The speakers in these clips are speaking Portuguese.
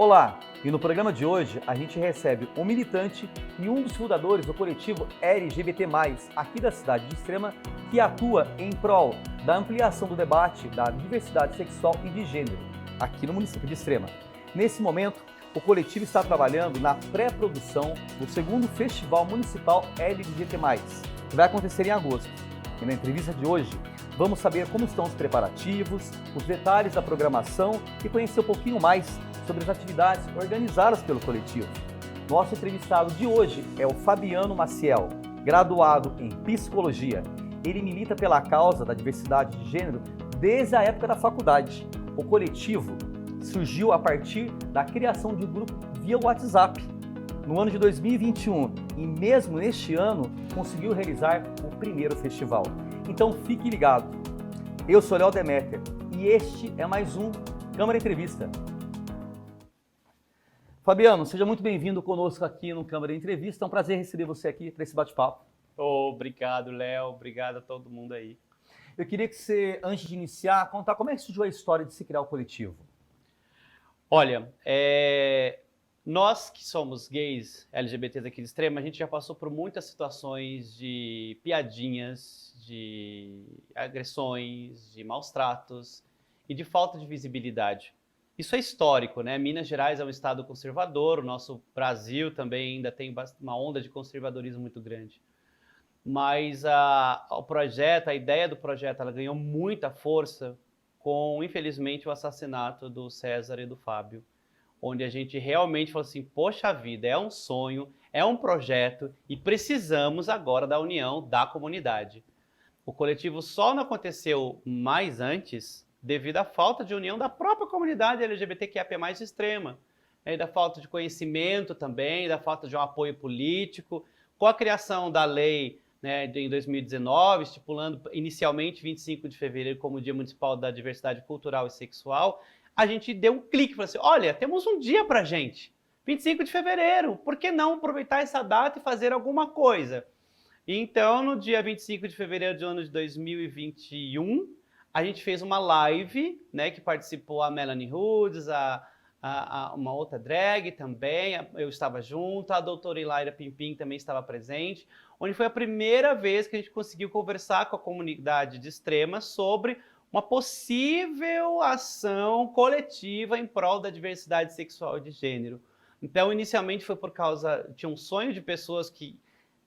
Olá! E no programa de hoje a gente recebe um militante e um dos fundadores do coletivo LGBT+, aqui da cidade de Extrema, que atua em prol da ampliação do debate da diversidade sexual e de gênero, aqui no município de Extrema. Nesse momento, o coletivo está trabalhando na pré-produção do segundo Festival Municipal LGBT+, que vai acontecer em agosto. E na entrevista de hoje, vamos saber como estão os preparativos, os detalhes da programação e conhecer um pouquinho mais sobre as atividades organizadas pelo coletivo. Nosso entrevistado de hoje é o Fabiano Maciel, graduado em Psicologia. Ele milita pela causa da diversidade de gênero desde a época da faculdade. O coletivo surgiu a partir da criação de um grupo via WhatsApp, no ano de 2021, e mesmo neste ano conseguiu realizar o primeiro festival. Então fique ligado. Eu sou Léo Demeter e este é mais um Câmara Entrevista. Fabiano, seja muito bem-vindo conosco aqui no Câmara Entrevista. É um prazer receber você aqui para esse bate-papo. Obrigado, Léo. Obrigado a todo mundo aí. Eu queria que você, antes de iniciar, contar como é que surgiu a história de se criar o coletivo. Olha, nós que somos gays, LGBTs aqui de Extrema, a gente já passou por muitas situações de piadinhas, de agressões, de maus tratos e de falta de visibilidade. Isso é histórico, né? Minas Gerais é um estado conservador, o nosso Brasil também ainda tem uma onda de conservadorismo muito grande. Mas o projeto, a ideia do projeto, ela ganhou muita força com, infelizmente, o assassinato do César e do Fábio, onde a gente realmente falou assim, poxa vida, é um sonho, é um projeto e precisamos agora da união da comunidade. O coletivo só não aconteceu mais antes devido à falta de união da própria comunidade LGBTQIA+ de Extrema, né, e da falta de conhecimento também, da falta de um apoio político, com a criação da lei, né, em 2019, estipulando inicialmente 25 de fevereiro como Dia Municipal da Diversidade Cultural e Sexual, a gente deu um clique e falou assim, olha, temos um dia pra gente, 25 de fevereiro, por que não aproveitar essa data e fazer alguma coisa? Então, no dia 25 de fevereiro do ano de 2021, a gente fez uma live, né, que participou a Melanie Hoods, uma outra drag também, eu estava junto, a doutora Ilaira Pimpim também estava presente, onde foi a primeira vez que a gente conseguiu conversar com a comunidade de Extrema sobre uma possível ação coletiva em prol da diversidade sexual e de gênero. Então, inicialmente foi por causa, tinha um sonho de pessoas que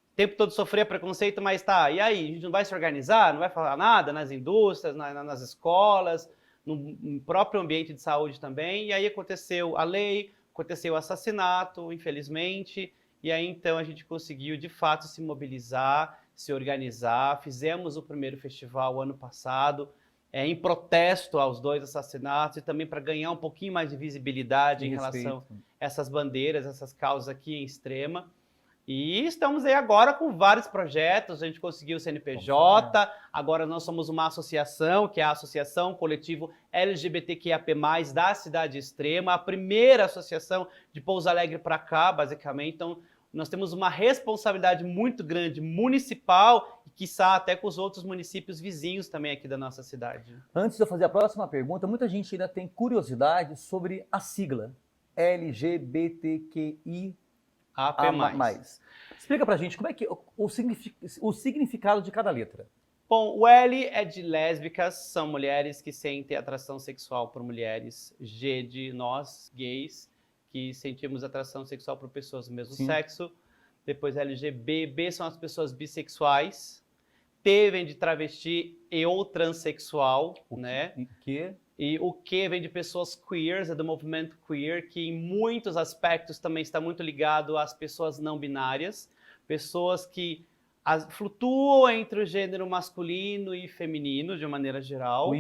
o tempo todo sofria preconceito, mas tá, e aí? A gente não vai se organizar, não vai falar nada nas indústrias, nas escolas, no próprio ambiente de saúde também, e aí aconteceu a lei, aconteceu o assassinato, infelizmente, e aí então a gente conseguiu de fato se mobilizar, se organizar, fizemos o primeiro festival ano passado, em protesto aos dois assassinatos e também para ganhar um pouquinho mais de visibilidade em relação a essas bandeiras, essas causas aqui em Extrema. E estamos aí agora com vários projetos, a gente conseguiu o CNPJ, agora nós somos uma associação, que é a Associação Coletivo LGBTQIA+ da cidade de Extrema, a primeira associação de Pouso Alegre para cá, basicamente. Então, nós temos uma responsabilidade muito grande municipal e, quiçá, até com os outros municípios vizinhos também aqui da nossa cidade. Antes de eu fazer a próxima pergunta, muita gente ainda tem curiosidade sobre a sigla LGBTQI+. Explica pra gente como é que o significado de cada letra. Bom, o L é de lésbicas, são mulheres que sentem atração sexual por mulheres. G de nós, gays, que sentimos atração sexual por pessoas do mesmo sexo. Depois LGBT, B são as pessoas bissexuais. T vem de travesti e ou transexual, né? E o Q vem de pessoas queers, é do movimento queer, que em muitos aspectos também está muito ligado às pessoas não binárias, pessoas que flutuam entre o gênero masculino e feminino, de uma maneira geral.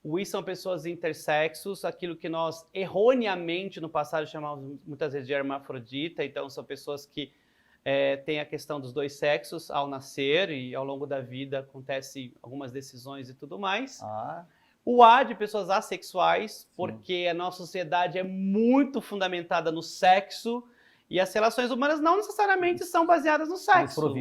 O I são pessoas intersexos, aquilo que nós erroneamente no passado chamávamos muitas vezes de hermafrodita, então são pessoas que têm a questão dos dois sexos ao nascer e ao longo da vida acontecem algumas decisões e tudo mais. O A de pessoas assexuais, porque a nossa sociedade é muito fundamentada no sexo e as relações humanas não necessariamente são baseadas no sexo.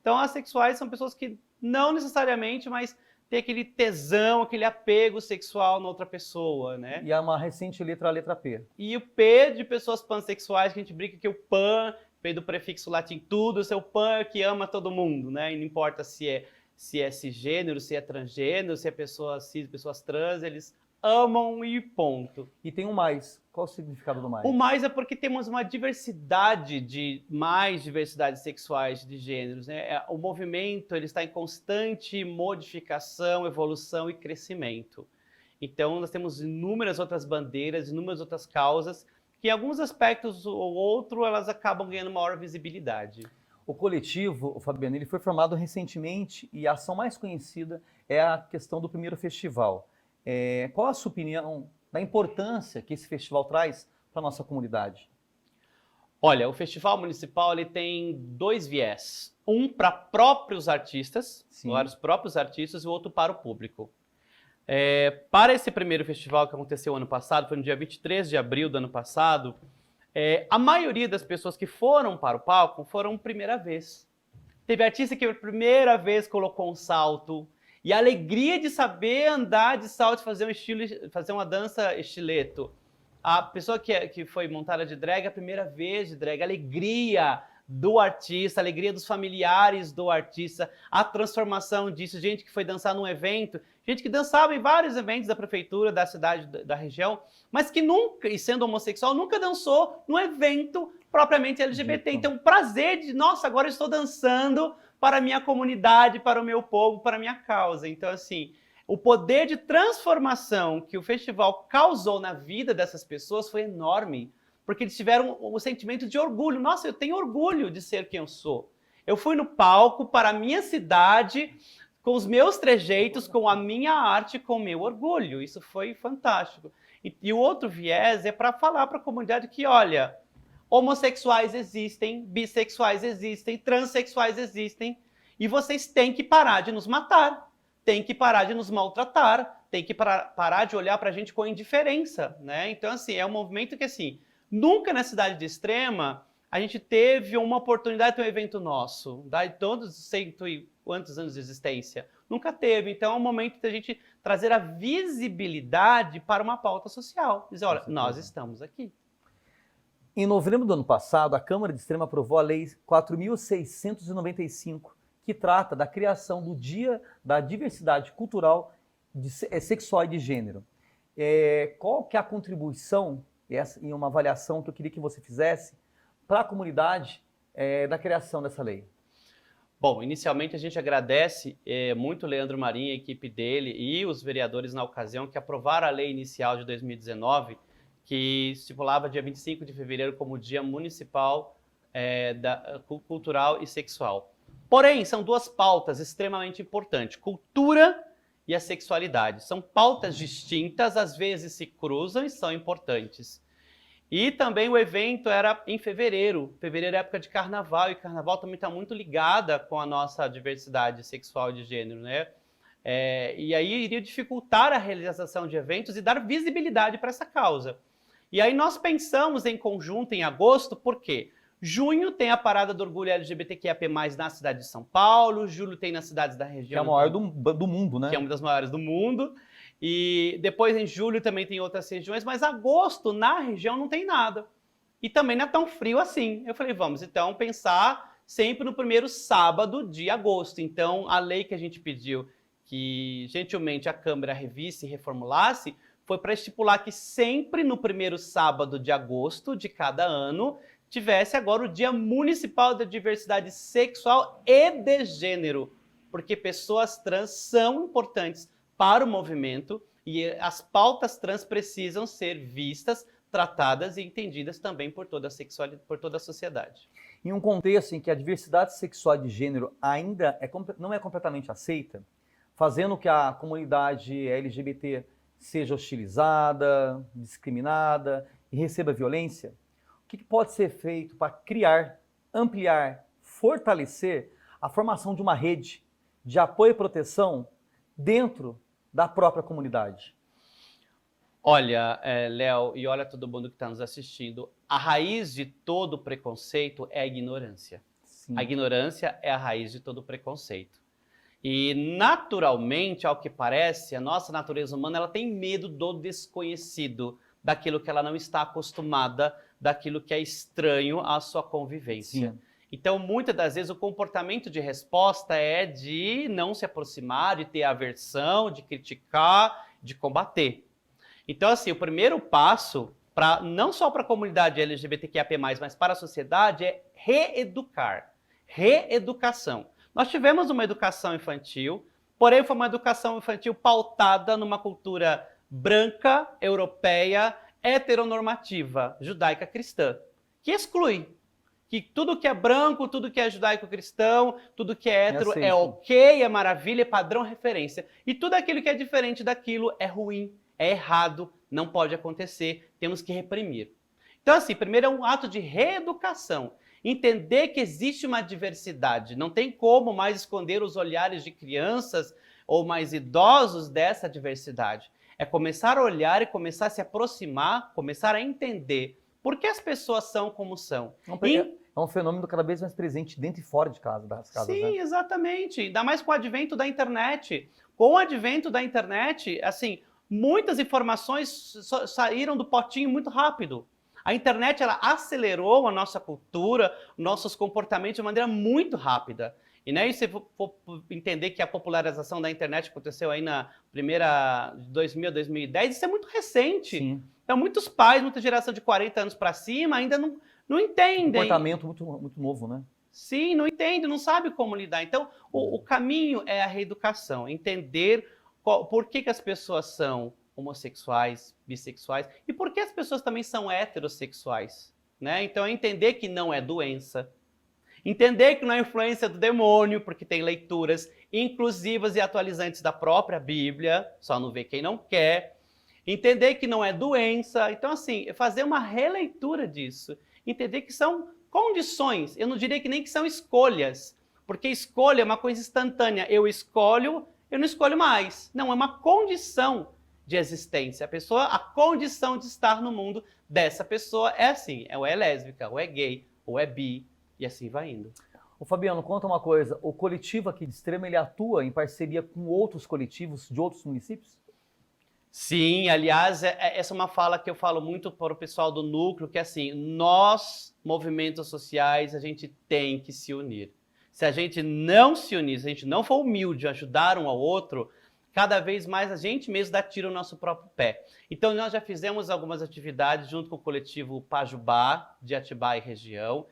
Então, assexuais são pessoas que não necessariamente, mas ter aquele tesão, aquele apego sexual na outra pessoa, né? E há uma recente letra, a letra P. E o P de pessoas pansexuais, que a gente brinca que o pan, P do prefixo latim tudo, o seu pan é que ama todo mundo, né? E não importa se é cisgênero, se é transgênero, se é pessoas cis, pessoas trans, eles amam e ponto. E tem um mais. Qual o significado do mais? O mais é porque temos uma diversidade mais diversidades sexuais de gêneros, né? O movimento ele está em constante modificação, evolução e crescimento. Então nós temos inúmeras outras bandeiras, inúmeras outras causas que em alguns aspectos ou outro elas acabam ganhando maior visibilidade. O coletivo, o Fabiano, ele foi formado recentemente e a ação mais conhecida é a questão do primeiro festival. Qual a sua opinião da importância que esse festival traz para a nossa comunidade? Olha, o Festival Municipal ele tem dois viés. Um para próprios artistas, para os próprios artistas, e o outro para o público. Para esse primeiro festival que aconteceu ano passado, foi no dia 23 de abril do ano passado, a maioria das pessoas que foram para o palco foram primeira vez. Teve artista que pela primeira vez colocou um salto, e a alegria de saber andar de salto, fazer uma dança estileto. A pessoa que foi montada de drag, a primeira vez de drag, a alegria do artista, a alegria dos familiares do artista, a transformação disso, gente que foi dançar num evento, gente que dançava em vários eventos da prefeitura, da cidade, da região, mas que nunca, e sendo homossexual, nunca dançou num evento propriamente LGBT. Então, prazer de, nossa, agora eu estou dançando para a minha comunidade, para o meu povo, para a minha causa. Então, assim, o poder de transformação que o festival causou na vida dessas pessoas foi enorme, porque eles tiveram o sentimento de orgulho. Nossa, eu tenho orgulho de ser quem eu sou. Eu fui no palco para a minha cidade, com os meus trejeitos, com a minha arte, com o meu orgulho. Isso foi fantástico. E o outro viés é para falar para a comunidade que, olha, homossexuais existem, bissexuais existem, transexuais existem, e vocês têm que parar de nos matar, têm que parar de nos maltratar, têm que parar de olhar para a gente com indiferença, né? Então, assim, é um movimento que, assim, nunca na cidade de Extrema a gente teve uma oportunidade de ter um evento nosso, de todos os cento e quantos anos de existência. Nunca teve. Então é um momento da gente trazer a visibilidade para uma pauta social. Dizer, olha, nós estamos aqui. Em novembro do ano passado, a Câmara de Extrema aprovou a Lei 4.695, que trata da criação do Dia da Diversidade Cultural, Sexual e de Gênero. Qual que é a contribuição, em uma avaliação que eu queria que você fizesse, para a comunidade da criação dessa lei? Bom, inicialmente a gente agradece muito o Leandro Marinho, a equipe dele e os vereadores na ocasião que aprovaram a lei inicial de 2019, que estipulava dia 25 de fevereiro como Dia Municipal Cultural e Sexual. Porém, são duas pautas extremamente importantes, cultura e a sexualidade. São pautas distintas, às vezes se cruzam e são importantes. E também o evento era em fevereiro. Fevereiro é época de carnaval, e carnaval também está muito ligada com a nossa diversidade sexual e de gênero, né? E aí iria dificultar a realização de eventos e dar visibilidade para essa causa. E aí nós pensamos em conjunto em agosto, por quê? Junho tem a Parada do Orgulho LGBTQIAP+, na cidade de São Paulo, julho tem nas cidades da região. Que é a maior do mundo, né? Que é uma das maiores do mundo. E depois em julho também tem outras regiões, mas agosto na região não tem nada. E também não é tão frio assim. Eu falei, vamos então pensar sempre no primeiro sábado de agosto. Então a lei que a gente pediu que gentilmente a Câmara revisse e reformulasse foi para estipular que sempre no primeiro sábado de agosto de cada ano tivesse agora o Dia Municipal da Diversidade Sexual e de Gênero, porque pessoas trans são importantes para o movimento e as pautas trans precisam ser vistas, tratadas e entendidas também por toda a sociedade. Em um contexto em que a diversidade sexual e de gênero ainda não é completamente aceita, fazendo que a comunidade LGBT seja hostilizada, discriminada e receba violência, o que pode ser feito para criar, ampliar, fortalecer a formação de uma rede de apoio e proteção dentro da própria comunidade? Olha, Léo, e olha todo mundo que está nos assistindo, a raiz de todo preconceito é a ignorância. Sim. A ignorância é a raiz de todo preconceito. E naturalmente, ao que parece, a nossa natureza humana ela tem medo do desconhecido, daquilo que ela não está acostumada, daquilo que é estranho à sua convivência. Sim. Então, muitas das vezes, o comportamento de resposta é de não se aproximar, de ter aversão, de criticar, de combater. Então, assim, o primeiro passo, não só para a comunidade LGBTQIA+, mas para a sociedade, é reeducar. Reeducação. Nós tivemos uma educação infantil, porém foi uma educação infantil pautada numa cultura branca, europeia, heteronormativa, judaica cristã, que exclui. Que tudo que é branco, tudo que é judaico-cristão, tudo que é hétero é ok, é maravilha, é padrão, referência. E tudo aquilo que é diferente daquilo é ruim, é errado, não pode acontecer, temos que reprimir. Então, assim, primeiro é um ato de reeducação. Entender que existe uma diversidade, não tem como mais esconder os olhares de crianças ou mais idosos dessa diversidade. É começar a olhar e começar a se aproximar, começar a entender por que as pessoas são como são. É um fenômeno cada vez mais presente dentro e fora de casa, das casas. Sim, né? Exatamente. Ainda mais com o advento da internet. Com o advento da internet, assim, muitas informações saíram do potinho muito rápido. A internet ela acelerou a nossa cultura, nossos comportamentos de maneira muito rápida. E né, e se for entender que a popularização da internet aconteceu aí na primeira de 2000 a 2010, isso é muito recente. Sim. Então, muitos pais, muita geração de 40 anos para cima ainda não entendem. Um comportamento muito novo, né? Sim, não entende, não sabe como lidar. Então, o caminho é a reeducação, entender por que as pessoas são homossexuais, bissexuais e por que as pessoas também são heterossexuais. Né? Então, é entender que não é doença, entender que não é influência do demônio, porque tem leituras inclusivas e atualizantes da própria Bíblia, só não vê quem não quer. Entender que não é doença. Então, assim, fazer uma releitura disso. Entender que são condições. Eu não diria que nem que são escolhas, porque escolha é uma coisa instantânea. Eu escolho, eu não escolho mais. Não, é uma condição de existência. A condição de estar no mundo dessa pessoa é assim, ou é lésbica, ou é gay, ou é bi, e assim vai indo. Ô Fabiano, conta uma coisa, o coletivo aqui de Extrema, ele atua em parceria com outros coletivos de outros municípios? Sim, aliás, essa é uma fala que eu falo muito para o pessoal do núcleo, que é assim, nós, movimentos sociais, a gente tem que se unir. Se a gente não se unir, se a gente não for humilde, ajudar um ao outro, cada vez mais a gente mesmo dá tiro no nosso próprio pé. Então, nós já fizemos algumas atividades junto com o coletivo Pajubá, de Atibaia e região.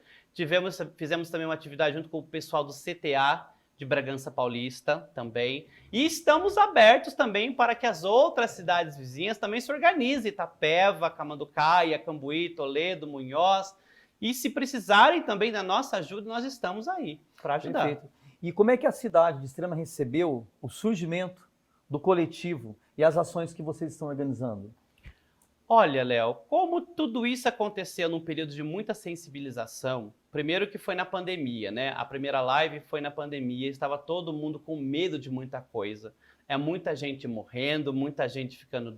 Fizemos também uma atividade junto com o pessoal do CTA, de Bragança Paulista também. E estamos abertos também para que as outras cidades vizinhas também se organizem. Itapeva, Camanducaia, Cambuí, Toledo, Munhoz. E se precisarem também da nossa ajuda, nós estamos aí para ajudar. Perfeito. E como é que a cidade de Extrema recebeu o surgimento do coletivo e as ações que vocês estão organizando? Olha, Léo, como tudo isso aconteceu num período de muita sensibilização, primeiro que foi na pandemia, né? A primeira live foi na pandemia, estava todo mundo com medo de muita coisa. É muita gente morrendo, muita gente ficando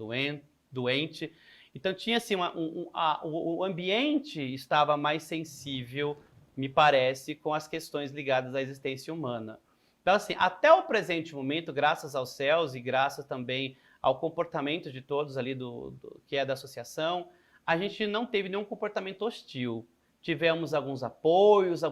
doente. Então tinha assim, o ambiente estava mais sensível, me parece, com as questões ligadas à existência humana. Então assim, até o presente momento, graças aos céus e graças também ao comportamento de todos ali que é da associação, a gente não teve nenhum comportamento hostil. Tivemos alguns apoios,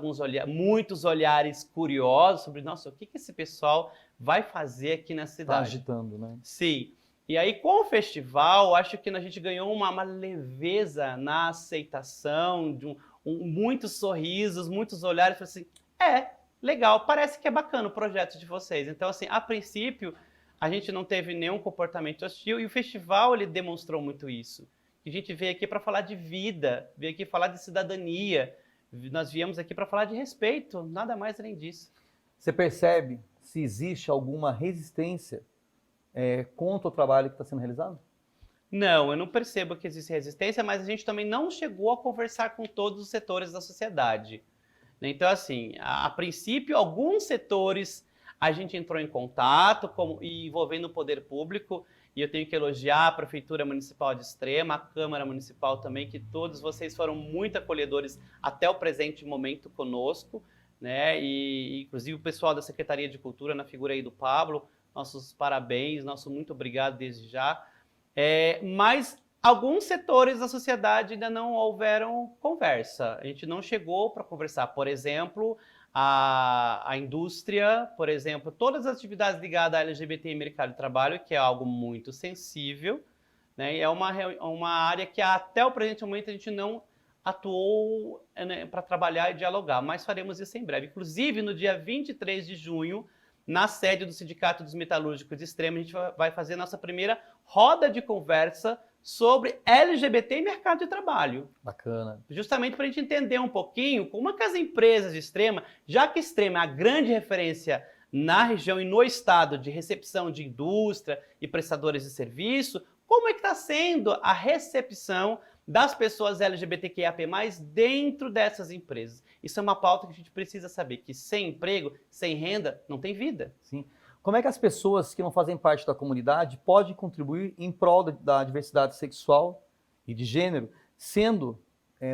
muitos olhares curiosos sobre, nossa, o que esse pessoal vai fazer aqui na cidade? Está agitando, né? Sim. E aí, com o festival, acho que a gente ganhou uma leveza na aceitação, de muitos sorrisos, muitos olhares, assim, legal, parece que é bacana o projeto de vocês. Então, assim, a princípio, a gente não teve nenhum comportamento hostil e o festival ele demonstrou muito isso. A gente veio aqui para falar de vida, veio aqui falar de cidadania, nós viemos aqui para falar de respeito, nada mais além disso. Você percebe se existe alguma resistência contra o trabalho que está sendo realizado? Não, eu não percebo que existe resistência, mas a gente também não chegou a conversar com todos os setores da sociedade. Então, assim, a princípio, alguns setores a gente entrou em contato envolvendo o poder público, e eu tenho que elogiar a Prefeitura Municipal de Extrema, a Câmara Municipal também, que todos vocês foram muito acolhedores até o presente momento conosco. né? E inclusive o pessoal da Secretaria de Cultura, na figura aí do Pablo, nossos parabéns, nosso muito obrigado desde já. Mas alguns setores da sociedade ainda não houveram conversa. A gente não chegou para conversar. Por exemplo, a indústria, por exemplo, todas as atividades ligadas à LGBT e mercado de trabalho, que é algo muito sensível, né? E é uma área que até o presente momento a gente não atuou, né, para trabalhar e dialogar, mas faremos isso em breve. Inclusive, no dia 23 de junho, na sede do Sindicato dos Metalúrgicos de Extrema, a gente vai fazer nossa primeira roda de conversa sobre LGBT e mercado de trabalho. Bacana. Justamente para a gente entender um pouquinho como é que as empresas de Extrema, já que Extrema é a grande referência na região e no estado de recepção de indústria e prestadores de serviço, como é que está sendo a recepção das pessoas LGBTQIAP+, dentro dessas empresas. Isso é uma pauta que a gente precisa saber, que sem emprego, sem renda, não tem vida. Sim. Como é que as pessoas que não fazem parte da comunidade podem contribuir em prol da diversidade sexual e de gênero, sendo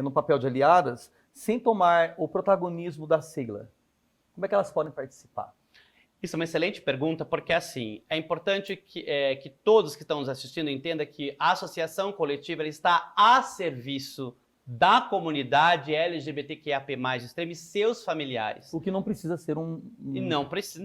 no papel de aliadas, sem tomar o protagonismo da sigla? Como é que elas podem participar? Isso é uma excelente pergunta, porque assim, é importante que todos que estão nos assistindo entendam que a associação coletiva ela está a serviço da comunidade LGBTQIAP+, Extrema e seus familiares. O que não precisa ser E não precisa,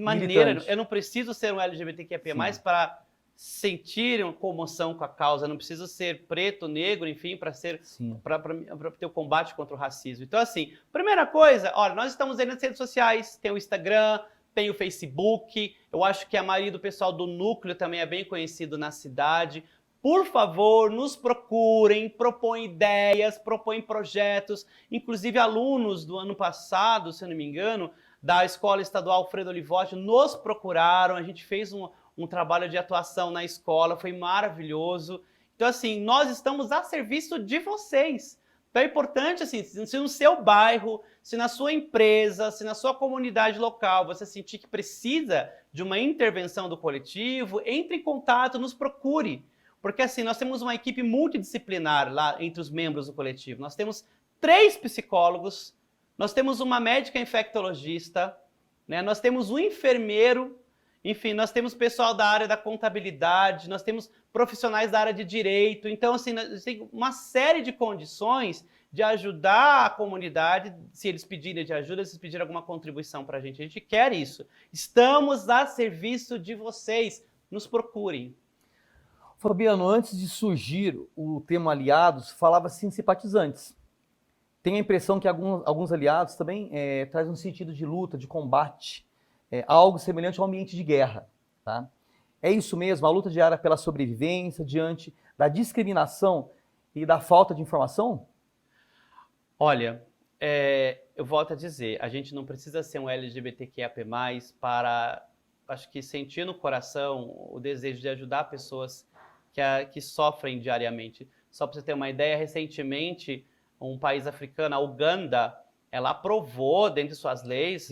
eu não preciso ser um LGBTQIAP+, para sentir uma comoção com a causa, eu não preciso ser preto, negro, enfim, para ter o combate contra o racismo. Então assim, primeira coisa, olha, nós estamos aí nas redes sociais, tem o Instagram, tem o Facebook, eu acho que a maioria do pessoal do núcleo também é bem conhecido na cidade. Por favor, nos procurem, propõem ideias, propõem projetos. Inclusive, alunos do ano passado, se eu não me engano, da Escola Estadual Alfredo Olivotti, nos procuraram. A gente fez um trabalho de atuação na escola, foi maravilhoso. Então, assim, nós estamos a serviço de vocês. Então é importante, assim, se no seu bairro, se na sua empresa, se na sua comunidade local você sentir que precisa de uma intervenção do coletivo, entre em contato, nos procure. Porque assim, nós temos uma equipe multidisciplinar lá entre os membros do coletivo. Nós temos 3 psicólogos, nós temos uma médica infectologista, né? Nós temos um enfermeiro, enfim, nós temos pessoal da área da contabilidade, nós temos profissionais da área de direito. Então, assim, nós temos uma série de condições de ajudar a comunidade, se eles pedirem de ajuda, se eles pedirem alguma contribuição para a gente quer isso. Estamos a serviço de vocês, nos procurem. Fabiano, antes de surgir o termo aliados, falava-se em simpatizantes. Tenho a impressão que alguns aliados também trazem um sentido de luta, de combate, algo semelhante ao ambiente de guerra. Tá? É isso mesmo, a luta diária pela sobrevivência diante da discriminação e da falta de informação? Olha, eu volto a dizer, a gente não precisa ser um LGBTQIAP+, para, acho que sentir no coração o desejo de ajudar pessoas que sofrem diariamente. Só para você ter uma ideia, recentemente, um país africano, a Uganda, ela aprovou, dentro de suas leis,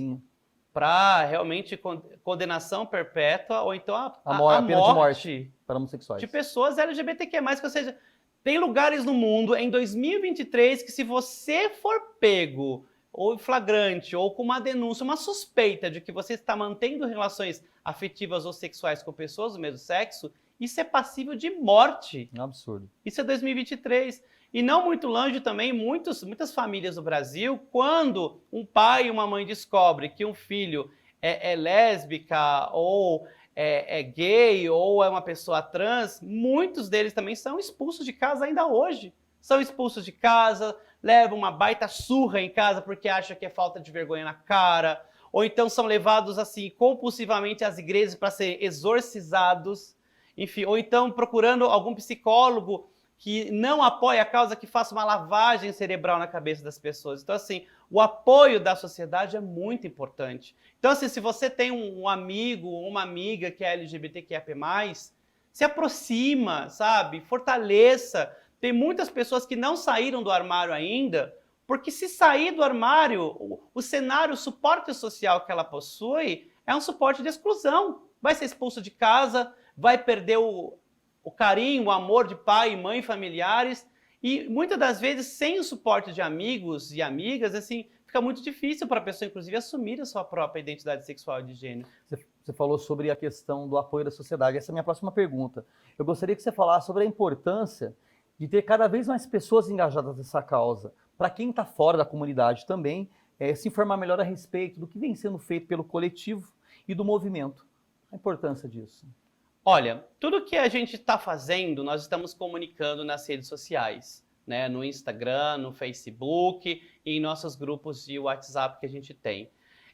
para realmente condenação perpétua ou então a pena de morte para homossexuais. De pessoas LGBTQ+, ou seja, tem lugares no mundo, em 2023, que se você for pego ou flagrante ou com uma denúncia, uma suspeita de que você está mantendo relações afetivas ou sexuais com pessoas do mesmo sexo, isso é passível de morte. É um absurdo. Isso é 2023. E não muito longe também, muitas famílias do Brasil, quando um pai e uma mãe descobrem que um filho é lésbica ou é gay ou é uma pessoa trans, muitos deles também são expulsos de casa ainda hoje. São expulsos de casa, levam uma baita surra em casa porque acham que é falta de vergonha na cara, ou então são levados assim compulsivamente às igrejas para serem exorcizados, enfim, ou então procurando algum psicólogo que não apoia a causa, que faça uma lavagem cerebral na cabeça das pessoas. Então, assim, o apoio da sociedade é muito importante. Então, assim, se você tem um amigo ou uma amiga que é LGBTQIAP+, se aproxima, sabe? Fortaleça. Tem muitas pessoas que não saíram do armário ainda, porque se sair do armário, o cenário, o suporte social que ela possui é um suporte de exclusão. Vai ser expulso de casa, vai perder o carinho, o amor de pai, mãe, familiares, e muitas das vezes sem o suporte de amigos e amigas, assim, fica muito difícil para a pessoa, inclusive, assumir a sua própria identidade sexual e de gênero. Você falou sobre a questão do apoio da sociedade. Essa é a minha próxima pergunta. Eu gostaria que você falasse sobre a importância de ter cada vez mais pessoas engajadas nessa causa. Para quem está fora da comunidade também, se informar melhor a respeito do que vem sendo feito pelo coletivo e do movimento. A importância disso. Olha, tudo que a gente está fazendo, nós estamos comunicando nas redes sociais, né? No Instagram, no Facebook e em nossos grupos de WhatsApp que a gente tem.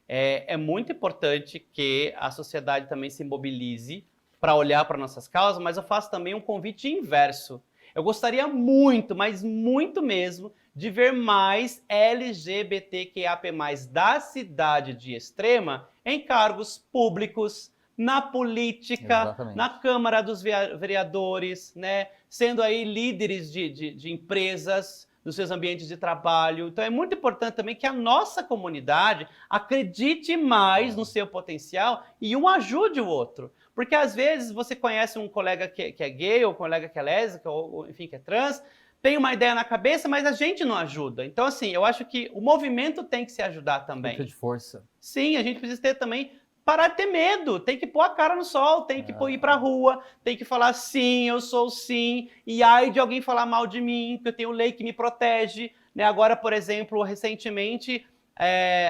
É muito importante que a sociedade também se mobilize para olhar para nossas causas, mas eu faço também um convite inverso. Eu gostaria muito, mas muito mesmo, de ver mais LGBTQIAP+, da cidade de Extrema em cargos públicos, na política, Exatamente. na Câmara dos Vereadores, né? Sendo aí líderes de empresas, nos seus ambientes de trabalho. Então é muito importante também que a nossa comunidade acredite mais no seu potencial e um ajude o outro. Porque às vezes você conhece um colega que é gay, ou um colega que é lésbica, ou enfim, que é trans, tem uma ideia na cabeça, mas a gente não ajuda. Então assim, eu acho que o movimento tem que se ajudar também. Muito de força. Sim, a gente precisa ter também... Parar de ter medo, tem que pôr a cara no sol, tem que ir pra rua, tem que falar sim, eu sou sim, e ai de alguém falar mal de mim, porque eu tenho lei que me protege. Né? Agora, por exemplo, recentemente,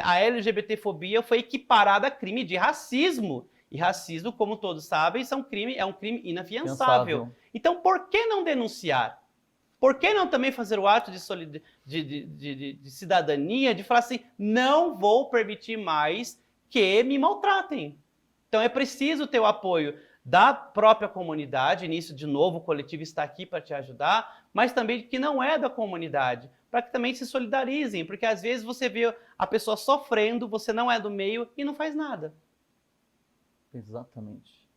a LGBTfobia foi equiparada a crime de racismo. E racismo, como todos sabem, é um crime inafiançável. Então, por que não denunciar? Por que não também fazer o ato de cidadania, de falar assim, não vou permitir mais que me maltratem. Então é preciso ter o apoio da própria comunidade, nisso de novo o coletivo está aqui para te ajudar, mas também que não é da comunidade, para que também se solidarizem, porque às vezes você vê a pessoa sofrendo, você não é do meio e não faz nada. Exatamente.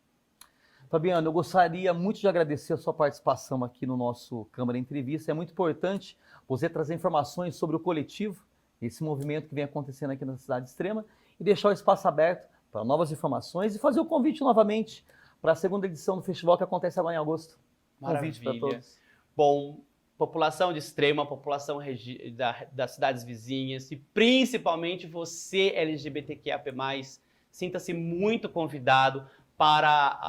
Fabiano, eu gostaria muito de agradecer a sua participação aqui no nosso Câmara Entrevista. É muito importante você trazer informações sobre o coletivo, esse movimento que vem acontecendo aqui na cidade de Extrema, e deixar o espaço aberto para novas informações e fazer o convite novamente para a segunda edição do festival que acontece agora em agosto. Convite para todos. Bom, população de Extrema, população das cidades vizinhas e principalmente você LGBTQIAP+, sinta-se muito convidado para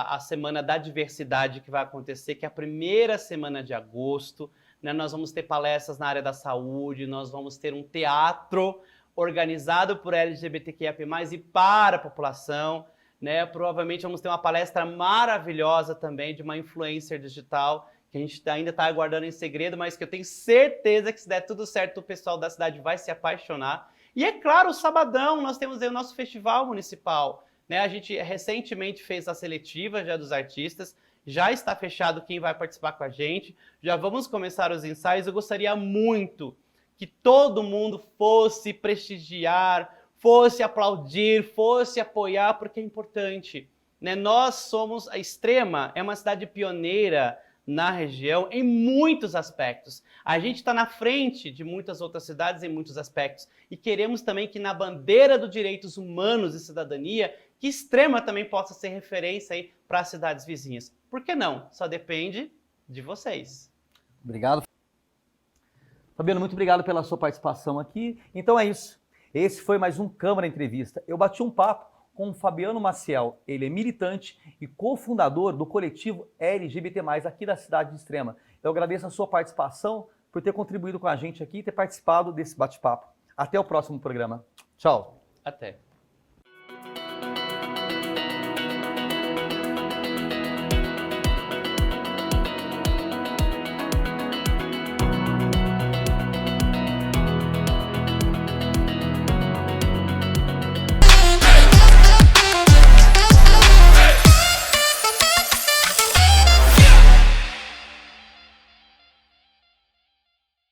a Semana da Diversidade que vai acontecer, que é a primeira semana de agosto. Né? Nós vamos ter palestras na área da saúde, nós vamos ter um teatro organizado por LGBTQIAP+, e para a população, né? Provavelmente vamos ter uma palestra maravilhosa também de uma influencer digital, que a gente ainda está aguardando em segredo, mas que eu tenho certeza que se der tudo certo, o pessoal da cidade vai se apaixonar. E é claro, o sabadão, nós temos aí o nosso festival municipal, né? A gente recentemente fez a seletiva já dos artistas, já está fechado quem vai participar com a gente, já vamos começar os ensaios. Eu gostaria muito que todo mundo fosse prestigiar, fosse aplaudir, fosse apoiar, porque é importante. Né? Nós somos, a Extrema é uma cidade pioneira na região em muitos aspectos. A gente está na frente de muitas outras cidades em muitos aspectos. E queremos também que na bandeira dos direitos humanos e cidadania, que Extrema também possa ser referência aí para as cidades vizinhas. Por que não? Só depende de vocês. Obrigado. Fabiano, muito obrigado pela sua participação aqui. Então é isso. Esse foi mais um Câmara Entrevista. Eu bati um papo com o Fabiano Maciel. Ele é militante e cofundador do coletivo LGBT+, aqui da cidade de Extrema. Eu agradeço a sua participação, por ter contribuído com a gente aqui e ter participado desse bate-papo. Até o próximo programa. Tchau. Até.